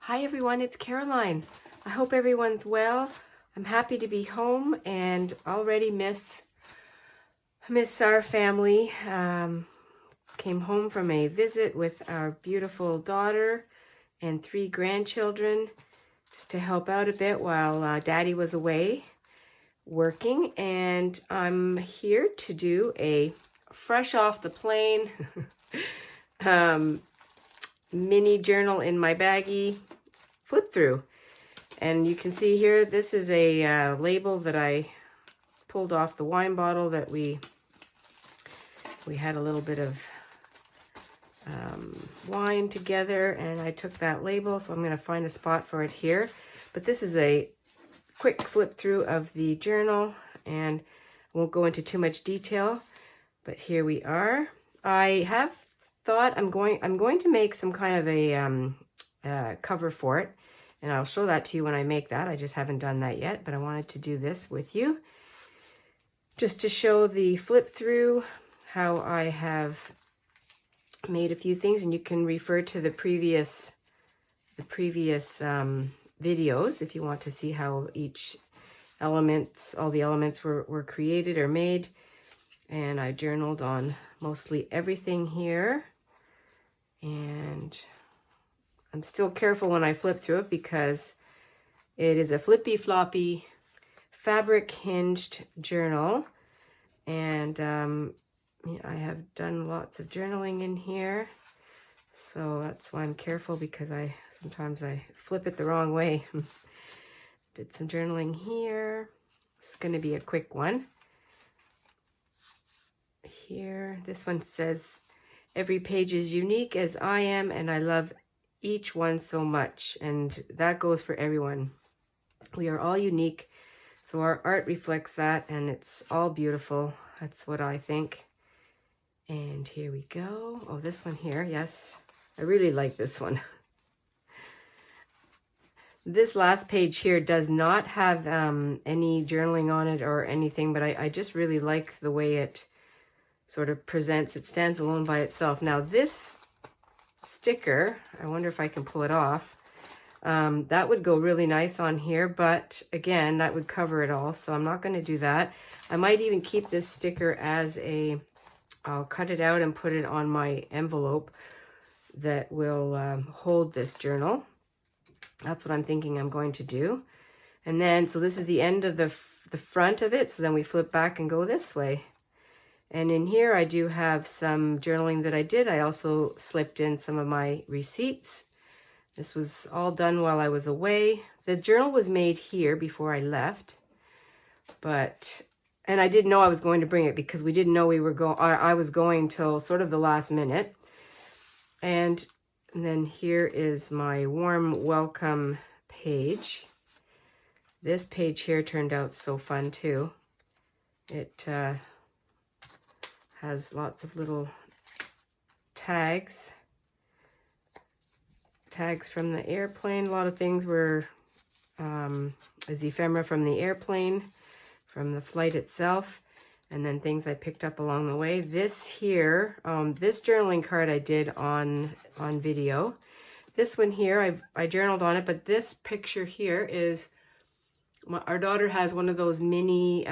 Hi everyone, it's Caroline. I hope everyone's well. I'm happy to be home and already miss our family. Came home from a visit with our beautiful daughter and 3 grandchildren just to help out a bit while Daddy was away working. And I'm here to do a fresh off the plane mini journal in my baggie flip through. And you can see here, this is a label that I pulled off the wine bottle that we had a little bit of wine together, and I took that label, so I'm going to find a spot for it here. But this is a quick flip through of the journal, and I won't go into too much detail, but here we are. I have thought I'm going to make some kind of a cover for it, and I'll show that to you when I make that. I just haven't done that yet, but I wanted to do this with you just to show the flip through, how I have made a few things, and you can refer to the previous videos if you want to see how all the elements were created or made. And I journaled on mostly everything here, and I'm still careful when I flip through it because it is a flippy floppy fabric hinged journal. And I have done lots of journaling in here, so that's why I'm careful, because sometimes I flip it the wrong way. Did some journaling here. It's going to be a quick one. Here, this one says, "Every page is unique as I am, and I love each one so much." And that goes for everyone. We are all unique, so our art reflects that, and it's all beautiful. That's what I think. And here we go. Oh, this one here, yes, I really like this one. This last page here does not have any journaling on it or anything, but I just really like the way it sort of presents. It stands alone by itself. Now this sticker, I wonder if I can pull it off. That would go really nice on here, but again, that would cover it all, so I'm not going to do that. I might even keep this sticker as I'll cut it out and put it on my envelope that will hold this journal. That's what I'm thinking I'm going to do. And then, so this is the end of the front of it, so then we flip back and go this way. And in here I do have some journaling that I did. I also slipped in some of my receipts. This was all done while I was away. The journal was made here before I left, and I didn't know I was going to bring it because we didn't know I was going till sort of the last minute. And then here is my warm welcome page. This page here turned out so fun too. It has lots of little tags from the airplane. A lot of things were as ephemera from the airplane, from the flight itself, and then things I picked up along the way. This here, this journaling card I did on video. This one here, I journaled on it, but this picture here is, our daughter has one of those mini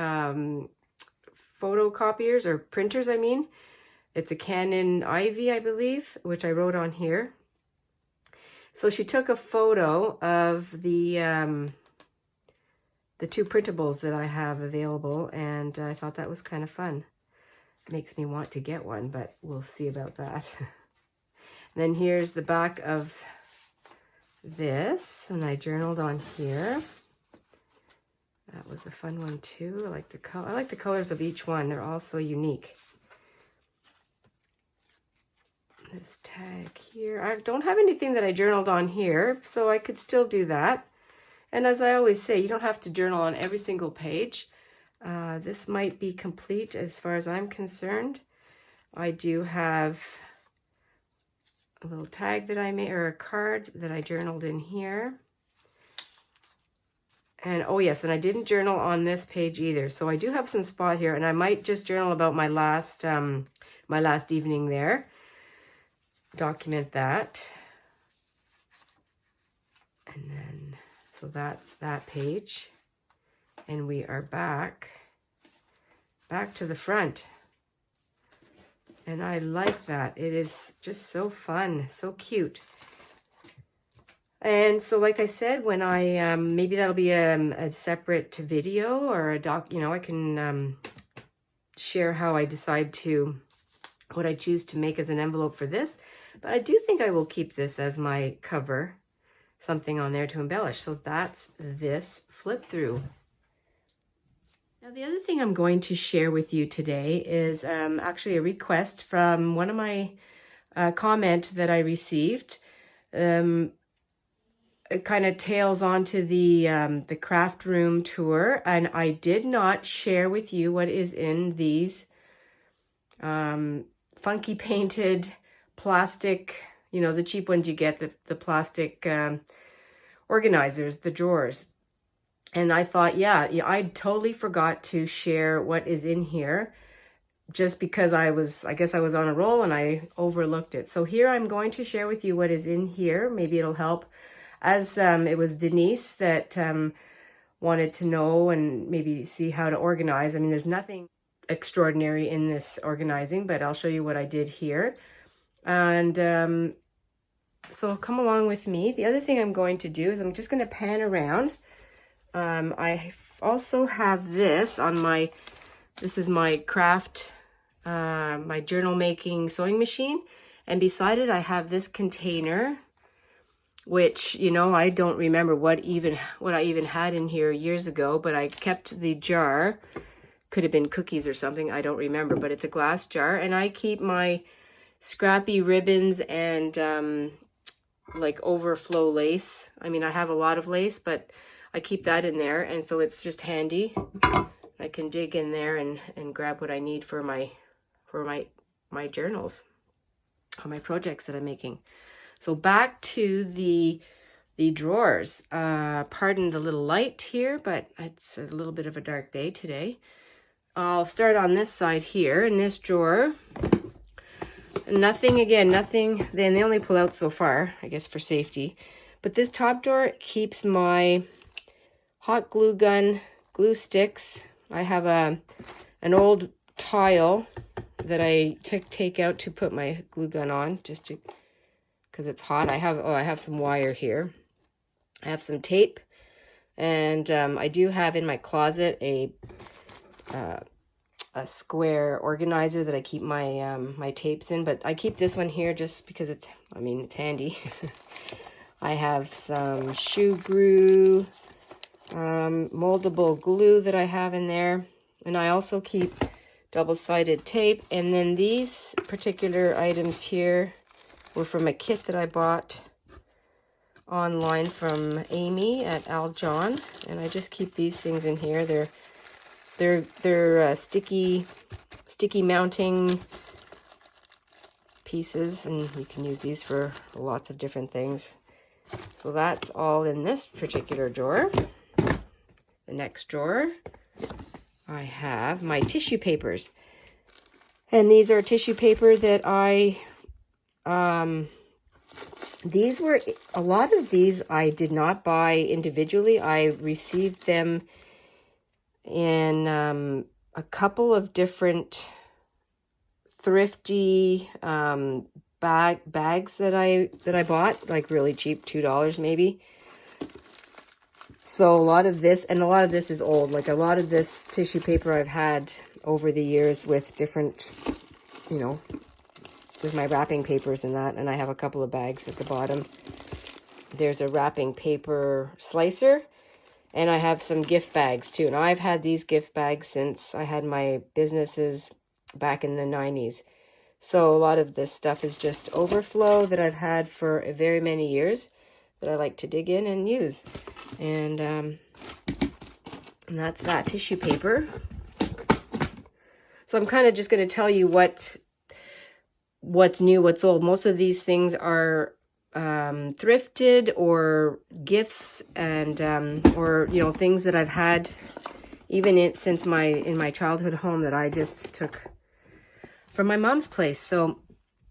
photocopiers or printers, I mean. It's a Canon Ivy, I believe, which I wrote on here. So she took a photo of the 2 printables that I have available, and I thought that was kind of fun. It makes me want to get one, but we'll see about that. Then here's the back of this, and I journaled on here. That was a fun one too. I like the colors of each one. They're all so unique. This tag here. I don't have anything that I journaled on here, so I could still do that. And as I always say, you don't have to journal on every single page. This might be complete as far as I'm concerned. I do have a little tag that I made, or a card that I journaled in here. And oh yes, and I didn't journal on this page either. So I do have some spot here, and I might just journal about my last evening there. Document that. And then, so that's that page. And we are back to the front. And I like that. It is just so fun, so cute. And so, like I said, when I, maybe that'll be a separate video or a doc, you know, I can share how I decide to, what I choose to make as an envelope for this. But I do think I will keep this as my cover, something on there to embellish. So that's this flip through. Now, the other thing I'm going to share with you today is actually a request from one of my comment that I received. It kind of tails onto the craft room tour, and I did not share with you what is in these funky painted plastic, you know, the cheap ones you get, the plastic organizers, the drawers. And I thought, yeah, I totally forgot to share what is in here just because I guess I was on a roll and I overlooked it. So here I'm going to share with you what is in here. Maybe it'll help. As it was Denise that wanted to know and maybe see how to organize. I mean, there's nothing extraordinary in this organizing, but I'll show you what I did here. And so come along with me. The other thing I'm going to do is I'm just going to pan around. I also have this on my, this is my craft, my journal making sewing machine. And beside it, I have this container, which, you know, I don't remember what I even had in here years ago, but I kept the jar. Could have been cookies or something, I don't remember, but it's a glass jar, and I keep my scrappy ribbons and like overflow lace. I mean, I have a lot of lace, but I keep that in there, and so it's just handy. I can dig in there and grab what I need for my journals or my projects that I'm making. So back to the drawers. Pardon the little light here, but it's a little bit of a dark day today. I'll start on this side here in this drawer. Nothing, then they only pull out so far, I guess for safety. But this top drawer keeps my hot glue gun, glue sticks. I have an old tile that I take out to put my glue gun on, just to, because it's hot. I have some wire here. I have some tape, and I do have in my closet a square organizer that I keep my my tapes in, but I keep this one here just because it's handy. I have some shoe glue, moldable glue that I have in there, and I also keep double-sided tape. And then these particular items here were from a kit that I bought online from Amy at Al John, and I just keep these things in here. They're sticky mounting pieces, and you can use these for lots of different things. So that's all in this particular drawer. The next drawer, I have my tissue papers, and these are tissue paper that these were, a lot of these I did not buy individually. I received them in a couple of different thrifty bags that I bought, like really cheap, $2 maybe. So a lot of this is old. Like a lot of this tissue paper I've had over the years with different, you know, with my wrapping papers and that. And I have a couple of bags at the bottom. There's a wrapping paper slicer, and I have some gift bags too. And I've had these gift bags since I had my businesses back in the 90s. So a lot of this stuff is just overflow that I've had for very many years that I like to dig in and use. And that's that tissue paper. So I'm kind of just going to tell you what's new, what's old. Most of these things are thrifted or gifts, and or, you know, things that I've had even in my childhood home that I just took from my mom's place. So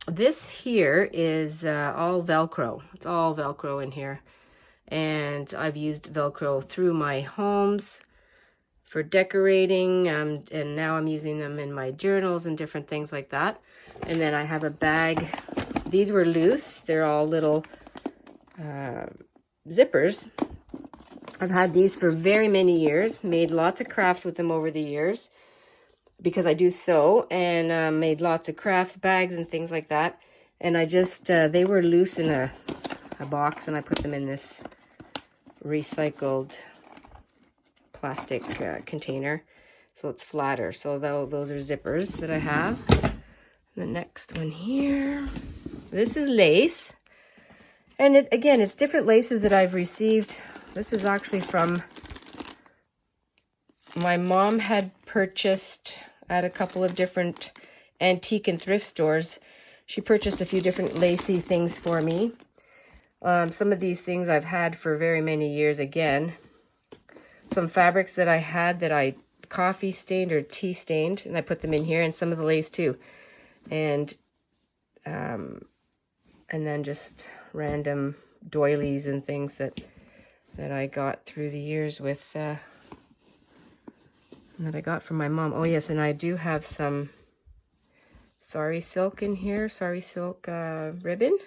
this here is all Velcro. It's all Velcro in here. and I've used Velcro through my homes for decorating, and now I'm using them in my journals and different things like that. And then I have a bag. These were loose. They're all little zippers. I've had these for very many years, made lots of crafts with them over the years because I do sew, and made lots of crafts, bags and things like that. And I just, they were loose in a box, and I put them in this recycled plastic container, so it's flatter. So those are zippers that I have. The next one here, this is lace, and again, it's different laces that I've received. This is actually from my mom had purchased at a couple of different antique and thrift stores. She purchased a few different lacy things for me. Some of these things I've had for very many years. Again, some fabrics that I had that I coffee stained or tea stained, and I put them in here, and some of the lace too. And then just random doilies and things that I got through the years with, that I got from my mom. Oh yes, and I do have some sari silk in here, sari silk ribbon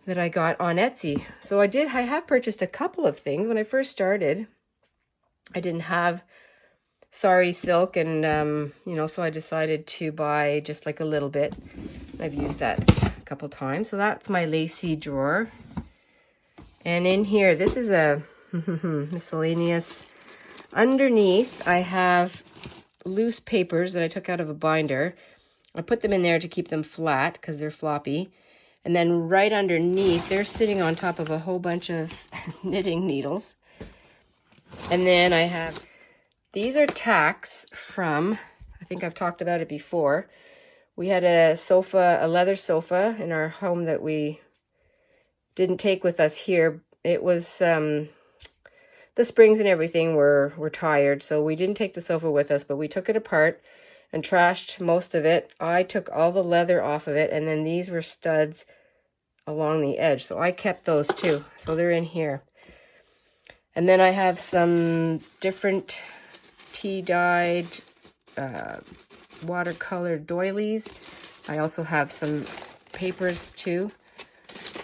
that I got on Etsy. So I have purchased a couple of things. When I first started, I didn't have sari silk, and so I decided to buy just like a little bit. I've used that a couple times. So that's my lacy drawer. And in here, this is a miscellaneous. Underneath, I have loose papers that I took out of a binder. I put them in there to keep them flat because they're floppy. And then right underneath, they're sitting on top of a whole bunch of knitting needles. And then I have, these are tacks from, I think I've talked about it before. We had a leather sofa in our home that we didn't take with us here. It was, the springs and everything were tired, so we didn't take the sofa with us, but we took it apart and trashed most of it. I took all the leather off of it, and then these were studs along the edge, so I kept those too. So they're in here. And then I have some different tea-dyed watercolor doilies. I also have some papers too.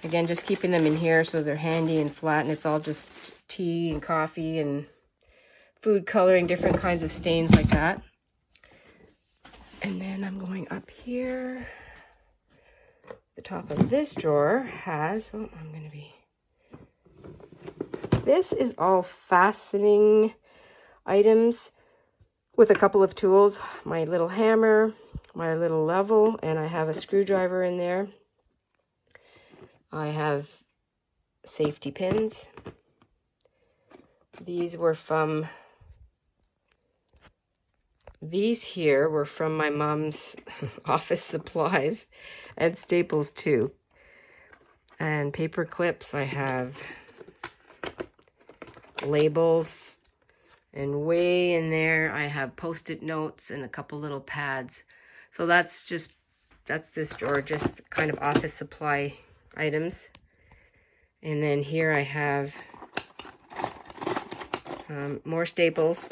Again, just keeping them in here so they're handy and flat, and it's all just tea and coffee and food coloring, different kinds of stains like that. And then I'm going up here. The top of this drawer has, this is all fastening items with a couple of tools. My little hammer, my little level, and I have a screwdriver in there. I have safety pins. These here were from my mom's office supplies and Staples too. And paper clips. I have labels, and way in there I have post-it notes and a couple little pads. So that's this drawer, just kind of office supply items. And then here I have more staples.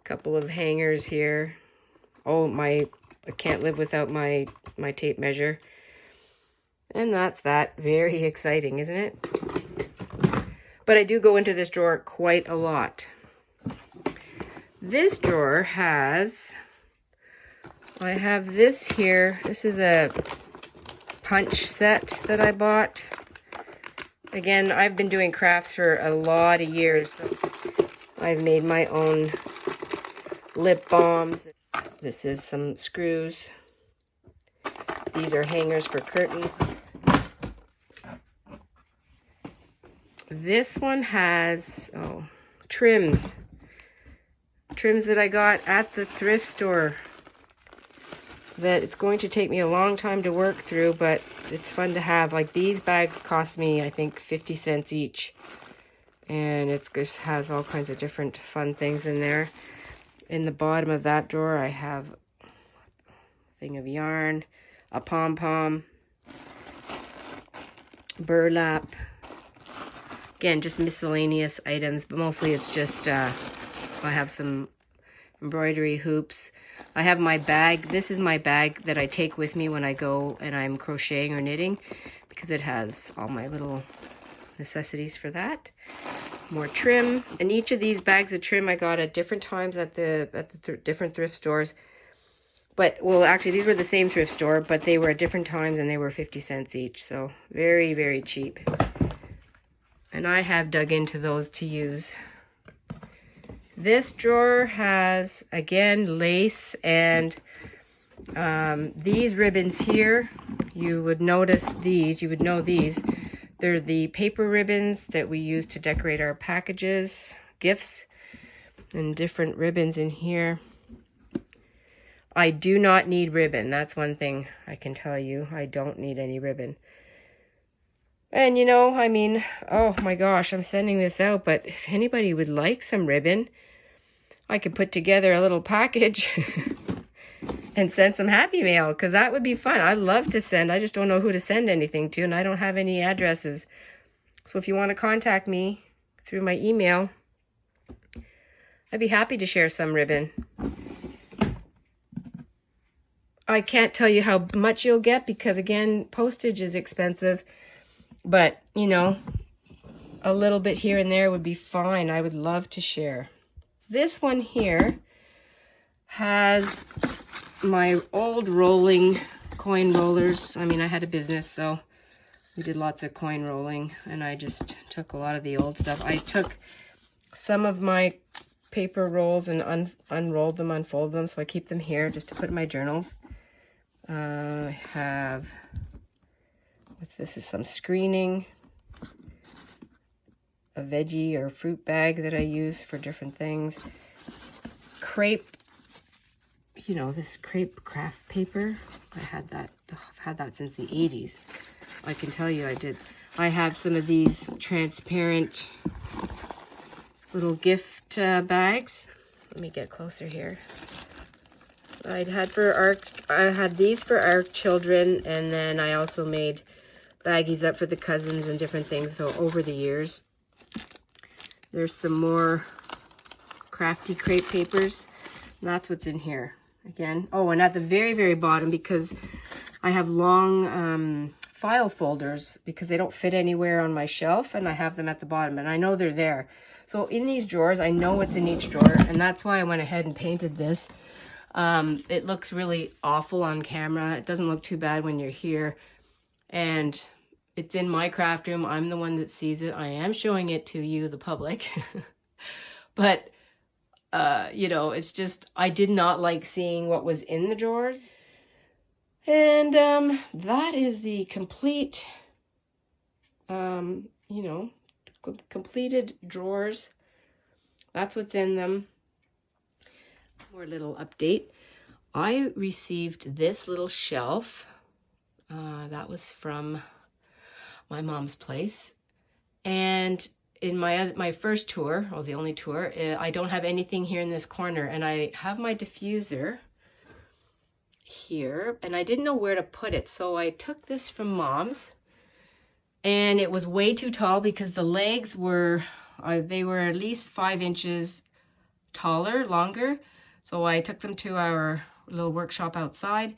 Couple of hangers here. Oh, I can't live without my tape measure. And that's that. Very exciting, isn't it? But I do go into this drawer quite a lot. This drawer has, I have this here. This is a punch set that I bought. Again, I've been doing crafts for a lot of years. So I've made my own lip balms. This is some screws. These are hangers for curtains. This one has trims that I got at the thrift store that it's going to take me a long time to work through, but it's fun to have. Like, these bags cost me, I think, 50 cents each, and it just has all kinds of different fun things in there. In the bottom of that drawer, I have a thing of yarn, a pom-pom, burlap. Again, just miscellaneous items, but mostly it's just, I have some embroidery hoops. I have my bag. This is my bag that I take with me when I go and I'm crocheting or knitting, because it has all my little necessities for that. More trim. And each of these bags of trim I got at different times at the different thrift stores. But, well, actually, these were the same thrift store, but they were at different times and they were 50 cents each. So very, very cheap. And I have dug into those to use. This drawer has, again, lace, and these ribbons here, you would notice these, you would know these. They're the paper ribbons that we use to decorate our packages, gifts, and different ribbons in here. I do not need ribbon. That's one thing I can tell you. I don't need any ribbon. And you know, I mean, oh my gosh, I'm sending this out, but if anybody would like some ribbon, I could put together a little package and send some happy mail, because that would be fun. I love to send. I just don't know who to send anything to, and I don't have any addresses. So if you want to contact me through my email, I'd be happy to share some ribbon. I can't tell you how much you'll get because, again, postage is expensive. But, you know, a little bit here and there would be fine. I would love to share. This one here has my old rolling coin rollers. I mean, I had a business, so we did lots of coin rolling, and I just took a lot of the old stuff. I took some of my paper rolls and unrolled them, unfolded them, so I keep them here just to put in my journals. I have, this is some screening, a veggie or fruit bag that I use for different things. Crepe, you know, this crepe craft paper. I've had that since the 80s. I can tell you I did. I have some of these transparent little gift bags. Let me get closer here. I had these for our children, and then I also made baggies up for the cousins and different things. So over the years, there's some more crafty crepe papers. And that's what's in here again. Oh, and at the very, very bottom, because I have long file folders because they don't fit anywhere on my shelf, and I have them at the bottom, and I know they're there. So in these drawers, I know what's in each drawer, and that's why I went ahead and painted this. It looks really awful on camera. It doesn't look too bad when you're here. And it's in my craft room. I'm the one that sees it. I am showing it to you, the public. But, you know, it's just, I did not like seeing what was in the drawers. And that is the complete, you know, completed drawers. That's what's in them. More little update. I received this little shelf. That was from my mom's place. And in my first tour, or the only tour, I don't have anything here in this corner. And I have my diffuser here, and I didn't know where to put it. So I took this from Mom's, and it was way too tall because the legs were, they were at least 5 inches taller, longer. So I took them to our little workshop outside,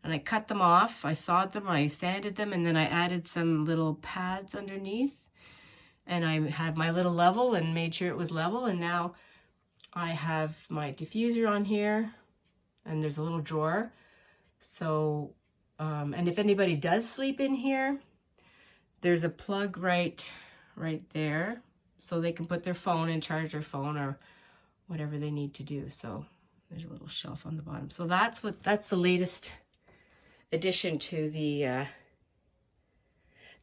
and I cut them off. I sawed them, I sanded them, and then I added some little pads underneath. And I had my little level and made sure it was level. And now I have my diffuser on here, and there's a little drawer. So, and if anybody does sleep in here, there's a plug right there, so they can put their phone and charge their phone or whatever they need to do. So there's a little shelf on the bottom. So that's the latest addition to the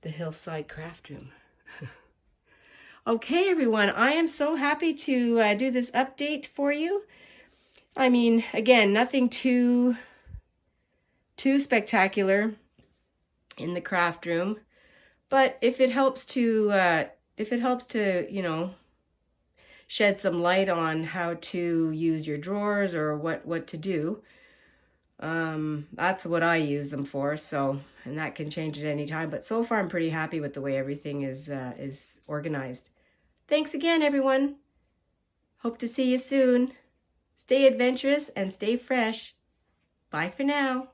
Hillside craft room. Okay, everyone, I am so happy to do this update for you. I mean, again, nothing too spectacular in the craft room, but if it helps to you know, shed some light on how to use your drawers or what to do, That's what I use them for. So, and that can change at any time. But so far, I'm pretty happy with the way everything is organized. Thanks again, everyone. Hope to see you soon. Stay adventurous and stay fresh. Bye for now.